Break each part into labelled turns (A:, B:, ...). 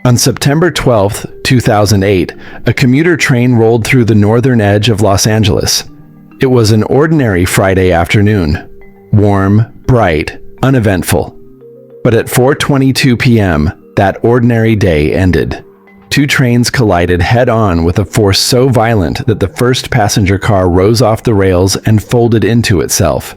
A: On September 12, 2008, a commuter train rolled through the northern edge of Los Angeles. It was an ordinary Friday afternoon. Warm, bright, uneventful. But at 4:22 p.m., that ordinary day ended. Two trains collided head-on with a force so violent that the first passenger car rose off the rails and folded into itself.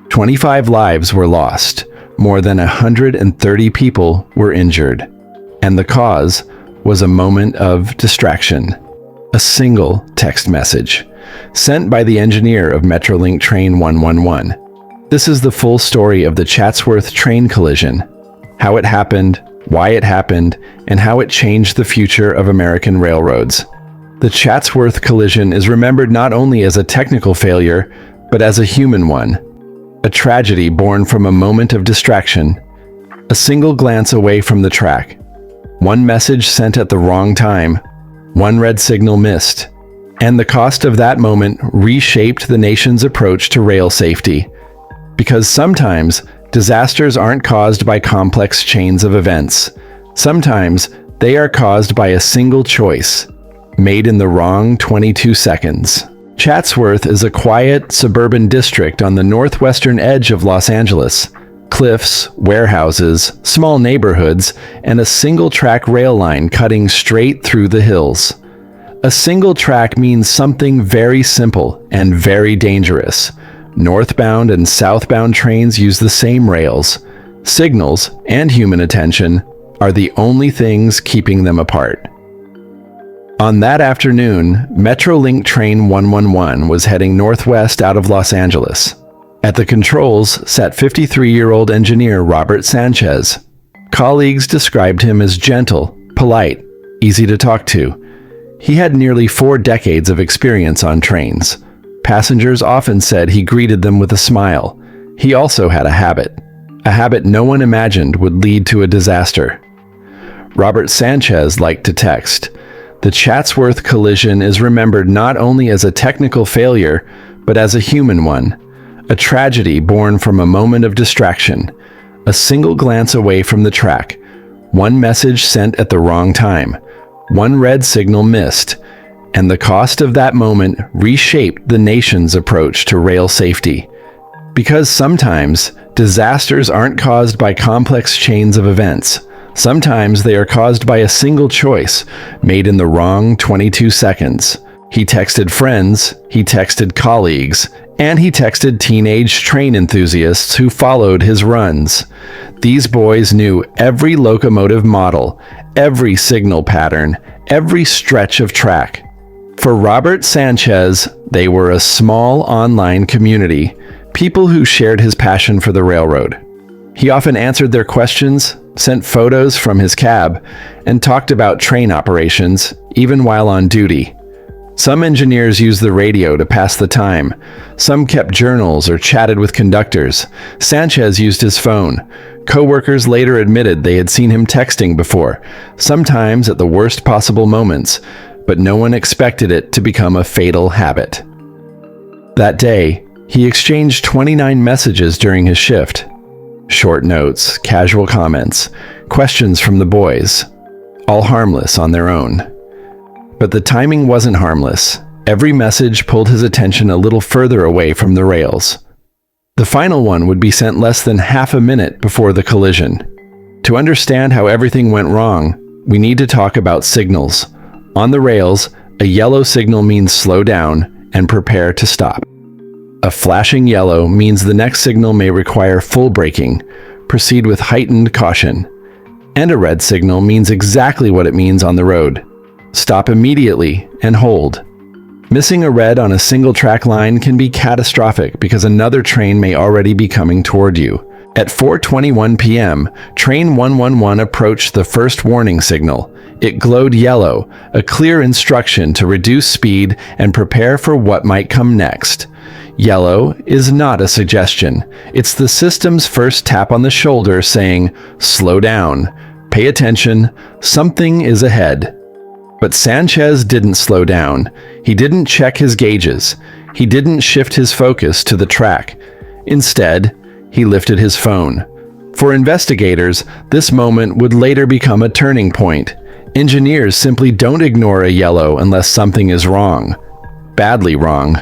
A: 25 lives were lost. More than 130 people were injured. And the cause was a moment of distraction. A single text message, sent by the engineer of Metrolink Train 111. This is the full story of the Chatsworth train collision, how it happened, why it happened, and how it changed the future of American railroads. The Chatsworth collision is remembered not only as a technical failure, but as a human one. A tragedy born from a moment of distraction, a single glance away from the track. One message sent at the wrong time, one red signal missed, and the cost of that moment reshaped the nation's approach to rail safety. Because sometimes, disasters aren't caused by complex chains of events. Sometimes, they are caused by a single choice, made in the wrong 22 seconds. Chatsworth is a quiet, suburban district on the northwestern edge of Los Angeles. Cliffs, warehouses, small neighborhoods, and a single-track rail line cutting straight through the hills. A single track means something very simple and very dangerous. Northbound and southbound trains use the same rails. Signals and human attention are the only things keeping them apart. On that afternoon, Metrolink Train 111 was heading northwest out of Los Angeles. At the controls sat 53-year-old engineer Robert Sanchez. Colleagues described him as gentle, polite, easy to talk to. He had nearly 4 decades of experience on trains. Passengers often said he greeted them with a smile. He also had a habit no one imagined would lead to a disaster. Robert Sanchez liked to text. The Chatsworth collision is remembered not only as a technical failure, but as a human one. A tragedy born from a moment of distraction, a single glance away from the track, one message sent at the wrong time, one red signal missed, and the cost of that moment reshaped the nation's approach to rail safety. Because sometimes, disasters aren't caused by complex chains of events. Sometimes they are caused by a single choice, made in the wrong 22 seconds. He texted friends, he texted colleagues, and he texted teenage train enthusiasts who followed his runs. These boys knew every locomotive model, every signal pattern, every stretch of track. For Robert Sanchez, they were a small online community, people who shared his passion for the railroad. He often answered their questions, sent photos from his cab, and talked about train operations, even while on duty. Some engineers used the radio to pass the time. Some kept journals or chatted with conductors. Sanchez used his phone. Co-workers later admitted they had seen him texting before, sometimes at the worst possible moments, but no one expected it to become a fatal habit. That day, he exchanged 29 messages during his shift. Short notes, casual comments, questions from the boys, all harmless on their own. But the timing wasn't harmless. Every message pulled his attention a little further away from the rails. The final one would be sent less than half a minute before the collision. To understand how everything went wrong, we need to talk about signals. On the rails, a yellow signal means slow down and prepare to stop. A flashing yellow means the next signal may require full braking. Proceed with heightened caution. And a red signal means exactly what it means on the road. Stop immediately and hold. Missing a red on a single track line can be catastrophic because another train may already be coming toward you. At 4:21 p.m., Train 111 approached the first warning signal. It glowed yellow, a clear instruction to reduce speed and prepare for what might come next. Yellow is not a suggestion. It's the system's first tap on the shoulder saying, "Slow down. Pay attention. Something is ahead." But Sanchez didn't slow down. He didn't check his gauges. He didn't shift his focus to the track. Instead, he lifted his phone. For investigators, this moment would later become a turning point. Engineers simply don't ignore a yellow unless something is wrong. Badly wrong.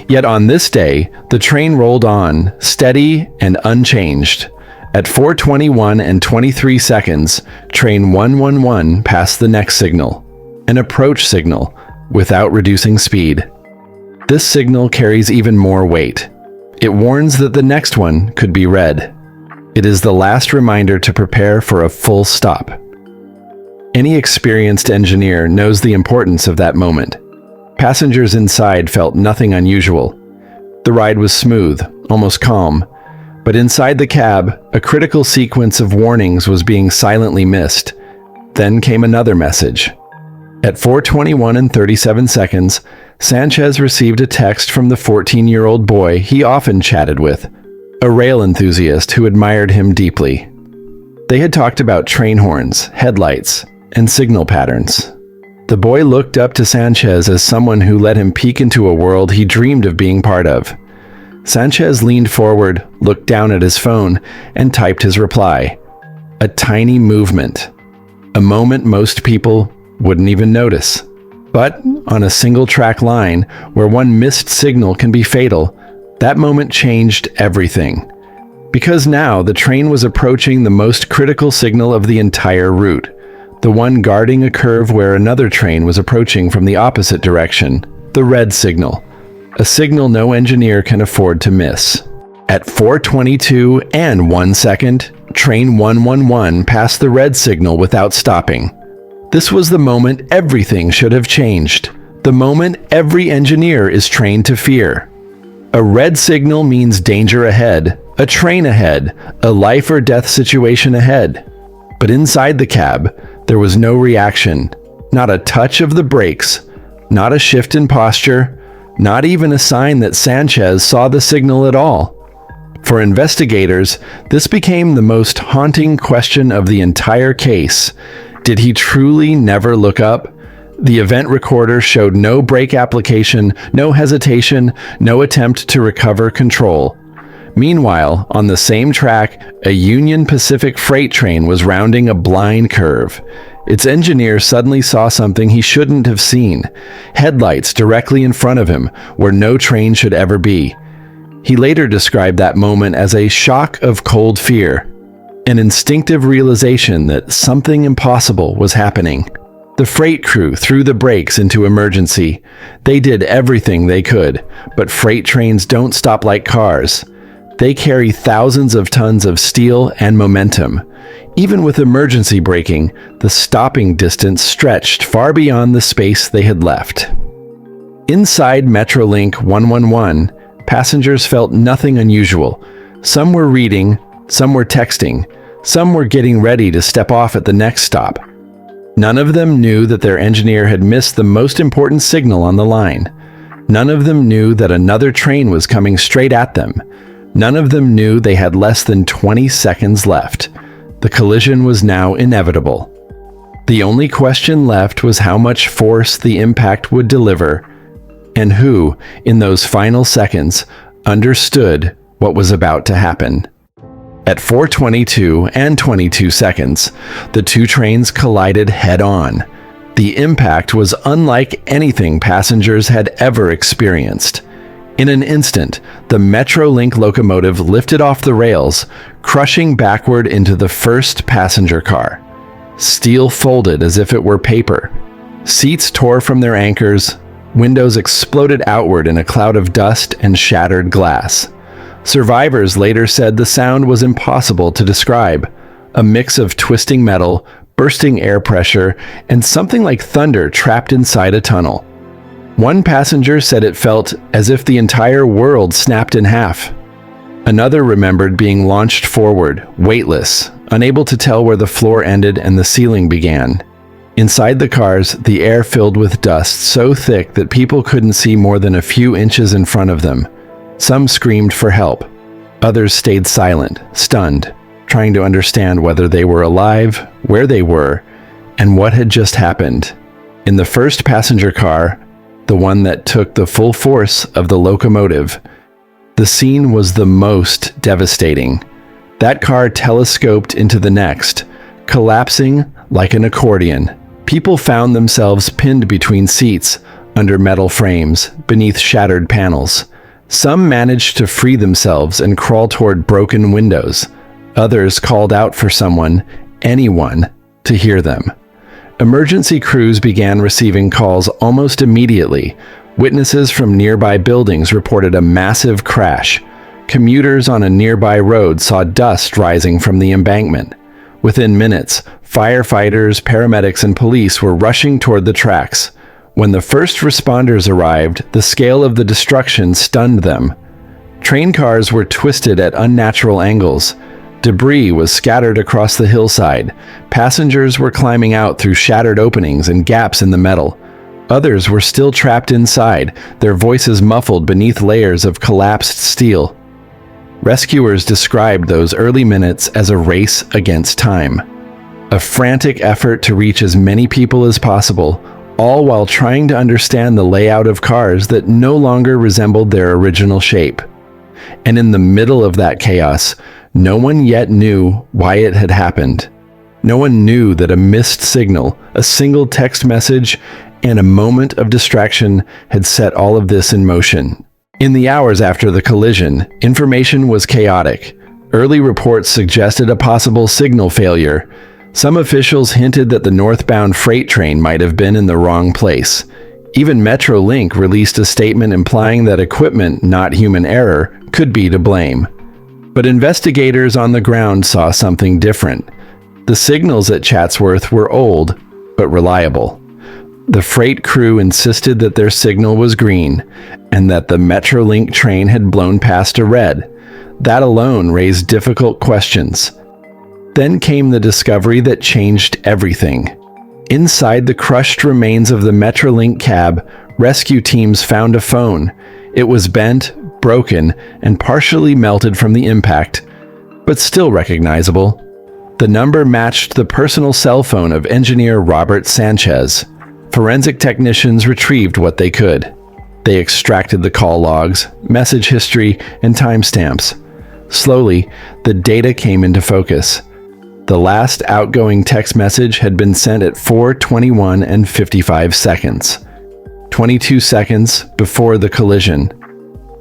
A: Yet on this day, the train rolled on, steady and unchanged. At 4:21 and 23 seconds, train 111 passed the next signal, an approach signal, without reducing speed. This signal carries even more weight. It warns that the next one could be red. It is the last reminder to prepare for a full stop. Any experienced engineer knows the importance of that moment. Passengers inside felt nothing unusual. The ride was smooth, almost calm. But inside the cab, a critical sequence of warnings was being silently missed. Then came another message. At 4:21 and 37 seconds, Sanchez received a text from the 14-year-old boy he often chatted with, a rail enthusiast who admired him deeply. They had talked about train horns, headlights, and signal patterns. The boy looked up to Sanchez as someone who let him peek into a world he dreamed of being part of. Sanchez leaned forward, looked down at his phone, and typed his reply. A tiny movement. A moment most people wouldn't even notice. But on a single-track line, where one missed signal can be fatal, that moment changed everything. Because now the train was approaching the most critical signal of the entire route, the one guarding a curve where another train was approaching from the opposite direction, the red signal. A signal no engineer can afford to miss. At 4:22 and 1 second, train 111 passed the red signal without stopping. This was the moment everything should have changed. The moment every engineer is trained to fear. A red signal means danger ahead, a train ahead, a life or death situation ahead. But inside the cab, there was no reaction, not a touch of the brakes, not a shift in posture, not even a sign that Sanchez saw the signal at all. For investigators, this became the most haunting question of the entire case. Did he truly never look up? The event recorder showed no brake application, no hesitation, no attempt to recover control. Meanwhile, on the same track, a Union Pacific freight train was rounding a blind curve. Its engineer suddenly saw something he shouldn't have seen. Headlights directly in front of him, where no train should ever be. He later described that moment as a shock of cold fear, an instinctive realization that something impossible was happening. The freight crew threw the brakes into emergency. They did everything they could, but freight trains don't stop like cars. They carry thousands of tons of steel and momentum. Even with emergency braking, the stopping distance stretched far beyond the space they had left. Inside Metrolink 111, passengers felt nothing unusual. Some were reading, some were texting, some were getting ready to step off at the next stop. None of them knew that their engineer had missed the most important signal on the line. None of them knew that another train was coming straight at them. None of them knew they had less than 20 seconds left. The collision was now inevitable. The only question left was how much force the impact would deliver, and who, in those final seconds, understood what was about to happen. At 4:22 and 22 seconds, the two trains collided head-on. The impact was unlike anything passengers had ever experienced. In an instant, the Metrolink locomotive lifted off the rails, crushing backward into the first passenger car. Steel folded as if it were paper. Seats tore from their anchors. Windows exploded outward in a cloud of dust and shattered glass. Survivors later said the sound was impossible to describe, a mix of twisting metal, bursting air pressure, and something like thunder trapped inside a tunnel. One passenger said it felt as if the entire world snapped in half. Another remembered being launched forward, weightless, unable to tell where the floor ended and the ceiling began. Inside the cars, the air filled with dust so thick that people couldn't see more than a few inches in front of them. Some screamed for help. Others stayed silent, stunned, trying to understand whether they were alive, where they were, and what had just happened. In the first passenger car, the one that took the full force of the locomotive, the scene was the most devastating. That car telescoped into the next, collapsing like an accordion. People found themselves pinned between seats, under metal frames, beneath shattered panels. Some managed to free themselves and crawl toward broken windows. Others called out for someone, anyone, to hear them. Emergency crews began receiving calls almost immediately. Witnesses from nearby buildings reported a massive crash. Commuters on a nearby road saw dust rising from the embankment. Within minutes, firefighters, paramedics, and police were rushing toward the tracks. When the first responders arrived, the scale of the destruction stunned them. Train cars were twisted at unnatural angles. Debris was scattered across the hillside. Passengers were climbing out through shattered openings and gaps in the metal. Others were still trapped inside, their voices muffled beneath layers of collapsed steel. Rescuers described those early minutes as a race against time. A frantic effort to reach as many people as possible, all while trying to understand the layout of cars that no longer resembled their original shape. And in the middle of that chaos, no one yet knew why it had happened. No one knew that a missed signal, a single text message, and a moment of distraction had set all of this in motion. In the hours after the collision, information was chaotic. Early reports suggested a possible signal failure. Some officials hinted that the northbound freight train might have been in the wrong place. Even Metrolink released a statement implying that equipment, not human error, could be to blame. But investigators on the ground saw something different. The signals at Chatsworth were old, but reliable. The freight crew insisted that their signal was green, and that the Metrolink train had blown past a red. That alone raised difficult questions. Then came the discovery that changed everything. Inside the crushed remains of the Metrolink cab, rescue teams found a phone. It was bent, broken, and partially melted from the impact, but still recognizable. The number matched the personal cell phone of engineer Robert Sanchez. Forensic technicians retrieved what they could. They extracted the call logs, message history, and timestamps. Slowly, the data came into focus. The last outgoing text message had been sent at 4:21 and 55 seconds. 22 seconds before the collision.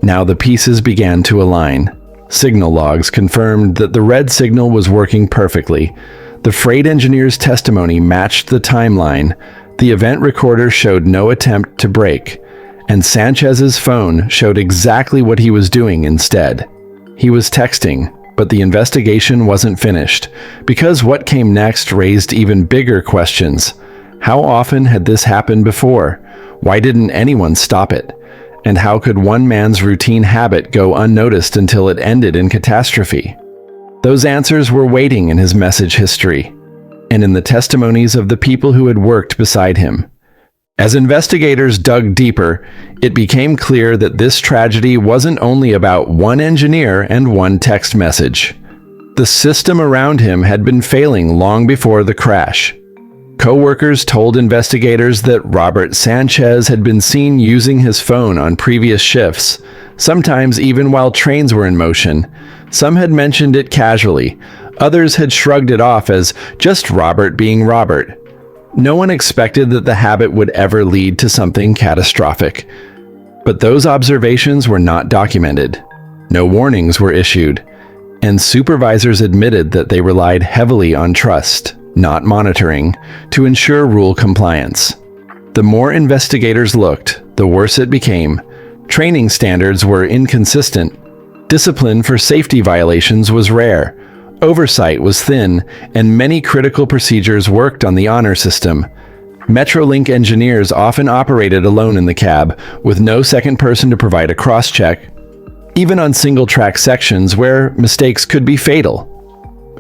A: Now the pieces began to align. Signal logs confirmed that the red signal was working perfectly. The freight engineer's testimony matched the timeline. The event recorder showed no attempt to brake, and Sanchez's phone showed exactly what he was doing instead. He was texting, but the investigation wasn't finished, because what came next raised even bigger questions. How often had this happened before? Why didn't anyone stop it? And how could one man's routine habit go unnoticed until it ended in catastrophe? Those answers were waiting in his message history, and in the testimonies of the people who had worked beside him. As investigators dug deeper, it became clear that this tragedy wasn't only about one engineer and one text message. The system around him had been failing long before the crash. Co-workers told investigators that Robert Sanchez had been seen using his phone on previous shifts, sometimes even while trains were in motion. Some had mentioned it casually. Others had shrugged it off as just Robert being Robert. No one expected that the habit would ever lead to something catastrophic. But those observations were not documented. No warnings were issued, and supervisors admitted that they relied heavily on trust, not monitoring, to ensure rule compliance. The more investigators looked, the worse it became. Training standards were inconsistent. Discipline for safety violations was rare. Oversight was thin, and many critical procedures worked on the honor system. Metrolink engineers often operated alone in the cab, with no second person to provide a cross-check, even on single-track sections where mistakes could be fatal.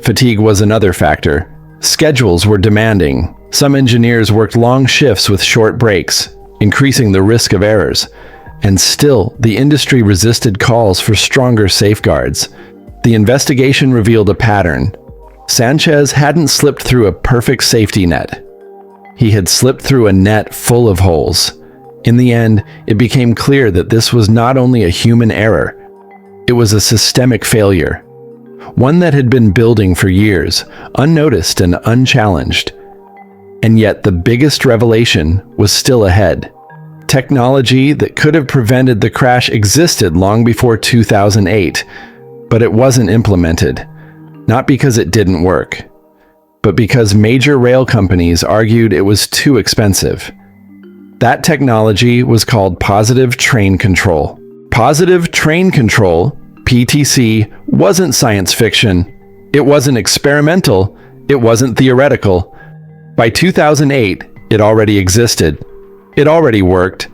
A: Fatigue was another factor. Schedules were demanding. Some engineers worked long shifts with short breaks, increasing the risk of errors. And still, the industry resisted calls for stronger safeguards. The investigation revealed a pattern. Sanchez hadn't slipped through a perfect safety net. He had slipped through a net full of holes. In the end, it became clear that this was not only a human error, it was a systemic failure. One that had been building for years, unnoticed and unchallenged. And yet the biggest revelation was still ahead. Technology that could have prevented the crash existed long before 2008, but it wasn't implemented. Not because it didn't work, but because major rail companies argued it was too expensive. That technology was called positive train control. Positive train control, PTC, wasn't science fiction. It wasn't experimental. It wasn't theoretical. By 2008, it already existed. It already worked.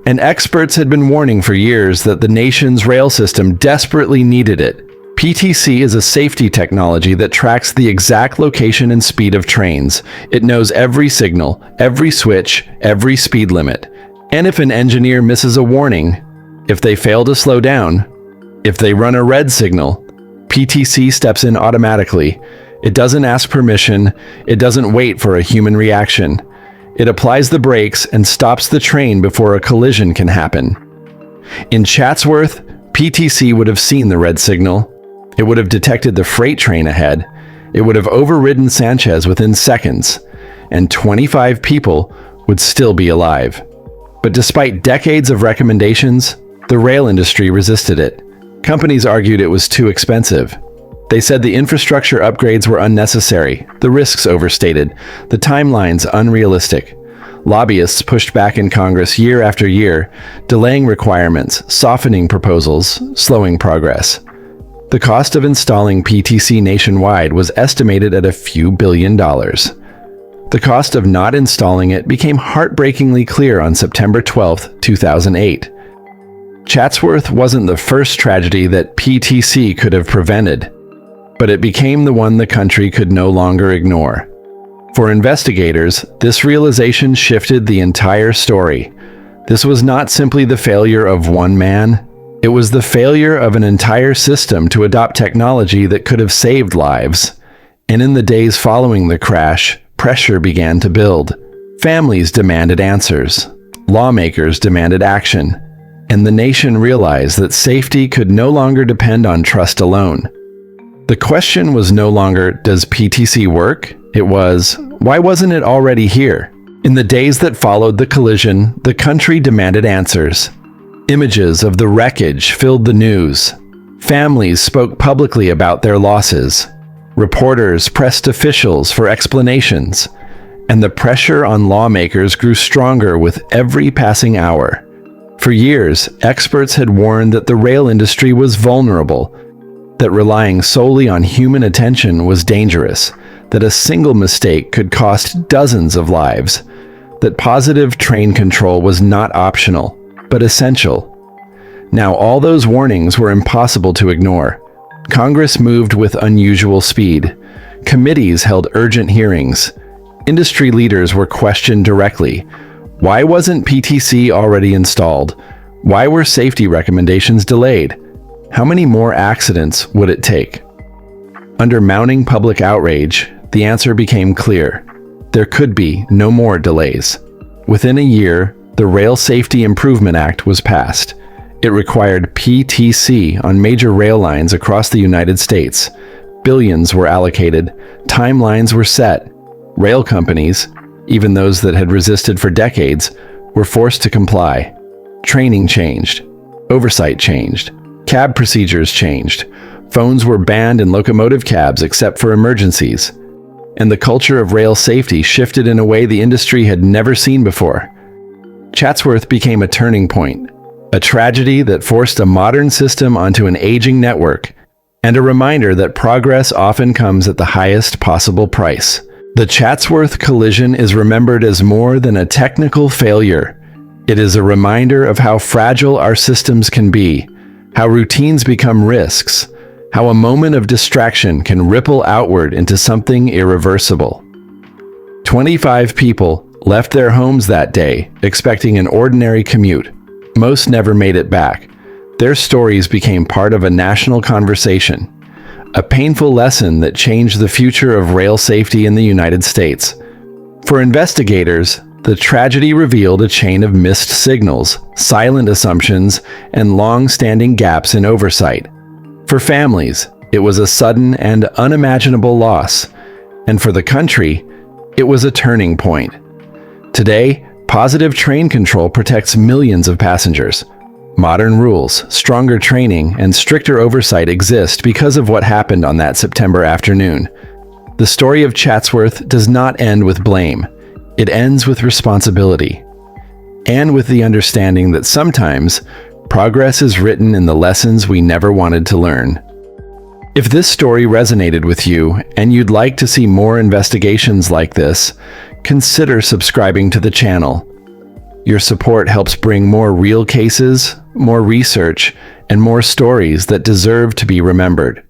A: And experts had been warning for years that the nation's rail system desperately needed it. PTC is a safety technology that tracks the exact location and speed of trains. It knows every signal, every switch, every speed limit. And if an engineer misses a warning, if they fail to slow down, if they run a red signal, PTC steps in automatically. It doesn't ask permission. It doesn't wait for a human reaction. It applies the brakes and stops the train before a collision can happen. In Chatsworth, PTC would have seen the red signal. It would have detected the freight train ahead. It would have overridden Sanchez within seconds, and 25 people would still be alive. But despite decades of recommendations, the rail industry resisted it. Companies argued it was too expensive. They said the infrastructure upgrades were unnecessary, the risks overstated, the timelines unrealistic. Lobbyists pushed back in Congress year after year, delaying requirements, softening proposals, slowing progress. The cost of installing PTC nationwide was estimated at a few $billions. The cost of not installing it became heartbreakingly clear on September 12, 2008. Chatsworth wasn't the first tragedy that PTC could have prevented, but it became the one the country could no longer ignore. For investigators, this realization shifted the entire story. This was not simply the failure of one man. It was the failure of an entire system to adopt technology that could have saved lives. And in the days following the crash, pressure began to build. Families demanded answers. Lawmakers demanded action. And the nation realized that safety could no longer depend on trust alone. The question was no longer, does PTC work? It was, why wasn't it already here? In the days that followed the collision, the country demanded answers. Images of the wreckage filled the news. Families spoke publicly about their losses. Reporters pressed officials for explanations. And the pressure on lawmakers grew stronger with every passing hour. For years, experts had warned that the rail industry was vulnerable, that relying solely on human attention was dangerous, that a single mistake could cost dozens of lives, that positive train control was not optional, but essential. Now all those warnings were impossible to ignore. Congress moved with unusual speed. Committees held urgent hearings. Industry leaders were questioned directly. Why wasn't PTC already installed? Why were safety recommendations delayed? How many more accidents would it take? Under mounting public outrage, the answer became clear. There could be no more delays. Within a year, the Rail Safety Improvement Act was passed. It required PTC on major rail lines across the United States. Billions were allocated. Timelines were set. Rail companies, even those that had resisted for decades, were forced to comply. Training changed. Oversight changed. Cab procedures changed. Phones were banned in locomotive cabs except for emergencies. And the culture of rail safety shifted in a way the industry had never seen before. Chatsworth became a turning point, a tragedy that forced a modern system onto an aging network, and a reminder that progress often comes at the highest possible price. The Chatsworth collision is remembered as more than a technical failure. It is a reminder of how fragile our systems can be, how routines become risks, how a moment of distraction can ripple outward into something irreversible. 25 people left their homes that day, expecting an ordinary commute. Most never made it back. Their stories became part of a national conversation, a painful lesson that changed the future of rail safety in the United States. For investigators, the tragedy revealed a chain of missed signals, silent assumptions, and long-standing gaps in oversight. For families, it was a sudden and unimaginable loss, and for the country, It was a turning point. Today, positive train control protects millions of passengers. Modern rules, stronger training, and stricter oversight exist because of what happened on that September afternoon. The story of Chatsworth does not end with blame. It ends with responsibility. And with the understanding that sometimes, progress is written in the lessons we never wanted to learn. If this story resonated with you and you'd like to see more investigations like this, consider subscribing to the channel. Your support helps bring more real cases, more research, and more stories that deserve to be remembered.